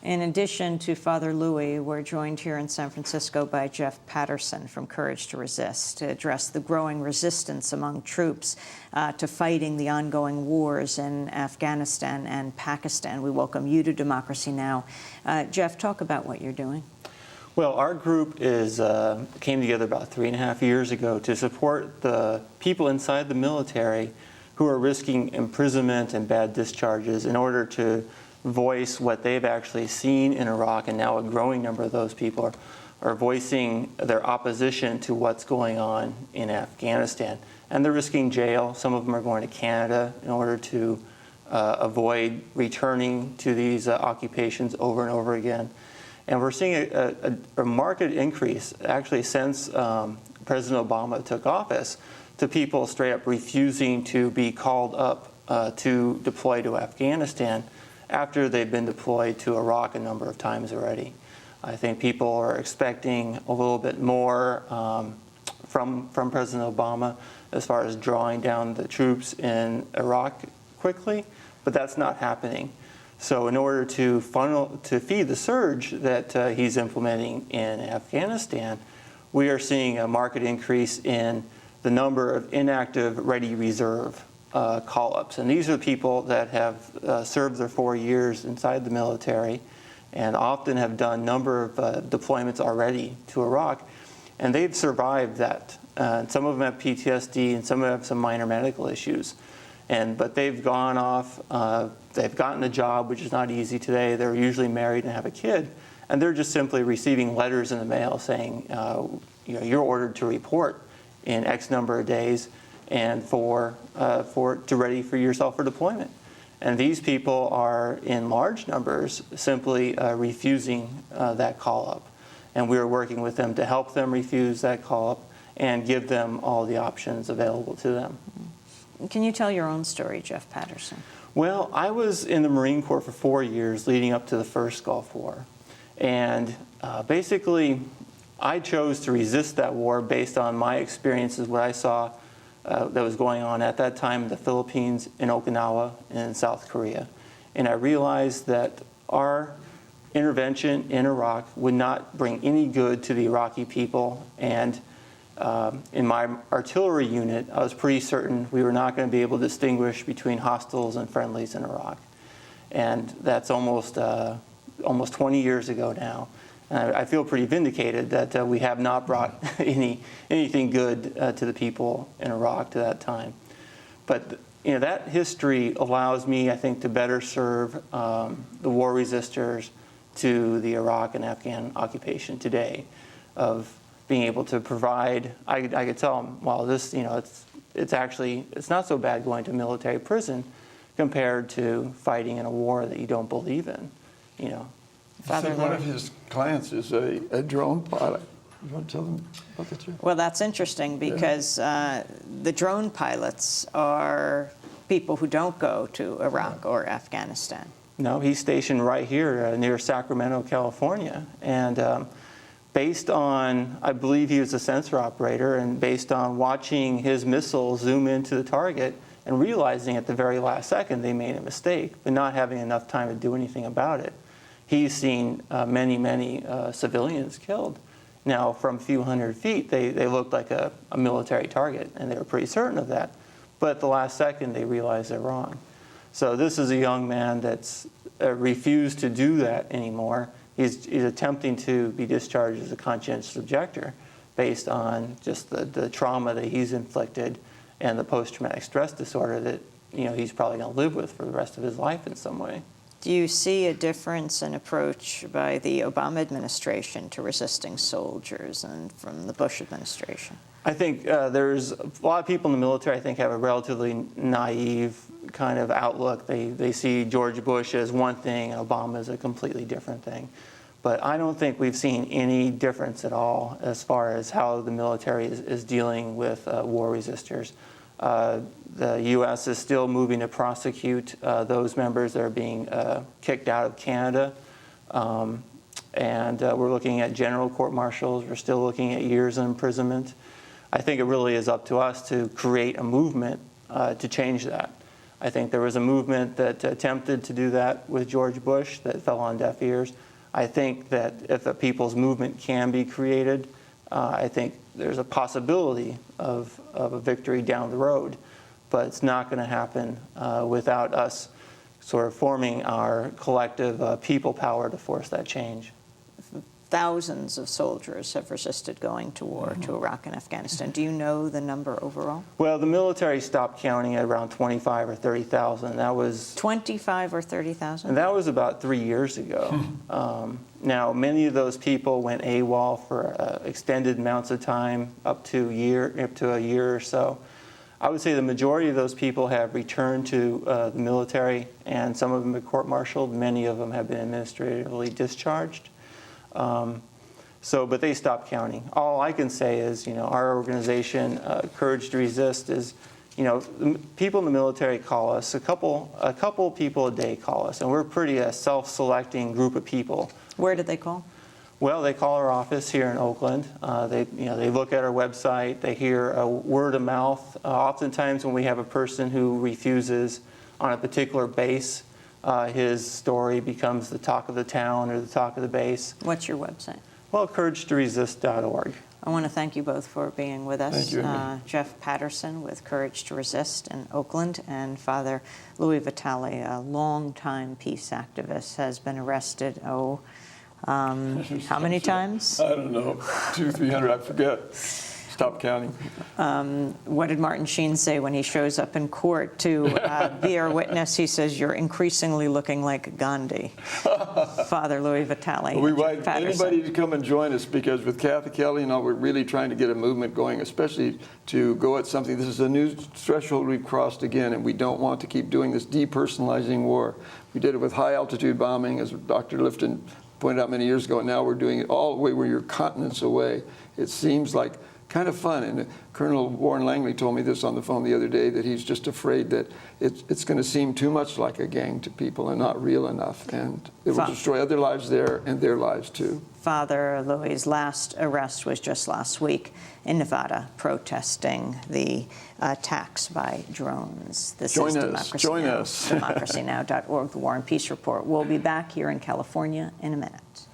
In addition to Father Louis, we're joined here in San Francisco by Jeff Paterson from Courage to Resist to address the growing resistance among troops to fighting the ongoing wars in Afghanistan and Pakistan. We welcome you to Democracy Now! Jeff, talk about what you're doing. Well, our group came together about 3.5 years ago to support the people inside the military who are risking imprisonment and bad discharges in order to voice what they've actually seen in Iraq, and now a growing number of those people are voicing their opposition to what's going on in Afghanistan. And they're risking jail. Some of them are going to Canada in order to avoid returning to these occupations over and over again. And we're seeing a marked increase, actually, since President Obama took office, to people straight up refusing to be called up to deploy to Afghanistan after they've been deployed to Iraq a number of times already. I think people are expecting a little bit more from President Obama as far as drawing down the troops in Iraq quickly, but that's not happening. So in order to feed the surge that he's implementing in Afghanistan, we are seeing a marked increase in the number of inactive ready reserve call-ups. And these are the people that have served their 4 years inside the military and often have done a number of deployments already to Iraq. And they've survived that. Some of them have PTSD and some have some minor medical issues. But they've gone off, they've gotten a job, which is not easy today. They're usually married and have a kid. And they're just simply receiving letters in the mail saying, you're ordered to report in X number of days and to ready for yourself for deployment. And these people are in large numbers simply refusing that call-up. And we are working with them to help them refuse that call-up and give them all the options available to them. Can you tell your own story, Jeff Paterson? Well, I was in the Marine Corps for 4 years leading up to the first Gulf War. And basically, I chose to resist that war based on my experiences, what I saw that was going on at that time in the Philippines, in Okinawa, and in South Korea. And I realized that our intervention in Iraq would not bring any good to the Iraqi people. And in my artillery unit, I was pretty certain we were not going to be able to distinguish between hostiles and friendlies in Iraq. And that's almost 20 years ago now. And I feel pretty vindicated that we have not brought anything good to the people in Iraq to that time. But that history allows me, I think, to better serve the war resistors to the Iraq and Afghan occupation today, of being able to provide. I could tell them, well, this, it's not so bad going to military prison compared to fighting in a war that you don't believe in, Father, one of his clients is a drone pilot. You want to tell them about that, Jeff? Well, that's interesting because the drone pilots are people who don't go to Iraq or Afghanistan. No, he's stationed right here near Sacramento, California. And based on, I believe he was a sensor operator, and based on watching his missile zoom into the target and realizing at the very last second they made a mistake, but not having enough time to do anything about it, he's seen many civilians killed. Now, from a few hundred feet, they looked like a military target, and they were pretty certain of that. But at the last second, they realized they're wrong. So this is a young man that's refused to do that anymore. He's attempting to be discharged as a conscientious objector based on just the trauma that he's inflicted and the post-traumatic stress disorder that he's probably going to live with for the rest of his life in some way. Do you see a difference in approach by the Obama administration to resisting soldiers and from the Bush administration? I think there's a lot of people in the military, I think, have a relatively naive kind of outlook. They see George Bush as one thing, Obama as a completely different thing. But I don't think we've seen any difference at all as far as how the military is dealing with war resistors. The U.S. is still moving to prosecute those members that are being kicked out of Canada. And we're looking at general court-martials. We're still looking at years of imprisonment. I think it really is up to us to create a movement to change that. I think there was a movement that attempted to do that with George Bush that fell on deaf ears. I think that if a people's movement can be created, I think there's a possibility of a victory down the road, but it's not going to happen without us sort of forming our collective people power to force that change. Thousands of soldiers have resisted going to war to Iraq and Afghanistan. Do you know the number overall? Well, the military stopped counting at around 25 or 30,000. That was 25 or 30,000? And that was about 3 years ago. Now, many of those people went AWOL for extended amounts of time, up to a year or so. I would say the majority of those people have returned to the military, and some of them have court-martialed. Many of them have been administratively discharged. But they stopped counting. All I can say is, our organization, Courage to Resist, is, people in the military call us. A couple people a day call us, and we're pretty a self-selecting group of people. Where did they call? Well, they call our office here in Oakland. They look at our website. They hear word of mouth. Oftentimes, when we have a person who refuses on a particular base, his story becomes the talk of the town or the talk of the base. What's your website? Well, couragetoresist.org. I want to thank you both for being with us. Thank you, Amy. Jeff Paterson with Courage to Resist in Oakland, and Father Louis Vitale, a longtime peace activist, has been arrested, how many times? I don't know, 200, 300, I forget. Stop counting. What did Martin Sheen say when he shows up in court to be our witness? He says, "You're increasingly looking like Gandhi." Father Louis Vitale. We invite Paterson. anybody to come and join us, because with Kathy Kelly and all, we're really trying to get a movement going, especially to go at something. This is a new threshold we've crossed again, and we don't want to keep doing this depersonalizing war. We did it with high-altitude bombing, as Dr. Lifton pointed out many years ago, and now we're doing it all the way where you're continents away. It seems like kind of fun. And Colonel Warren Langley told me this on the phone the other day, that he's just afraid that it's going to seem too much like a gang to people and not real enough. And it will destroy other lives there and their lives too. Father Louis' last arrest was just last week in Nevada, protesting the attacks by drones. This Join is us. Democracy Join Now!, us. democracynow.org, the War and Peace Report. We'll be back here in California in a minute.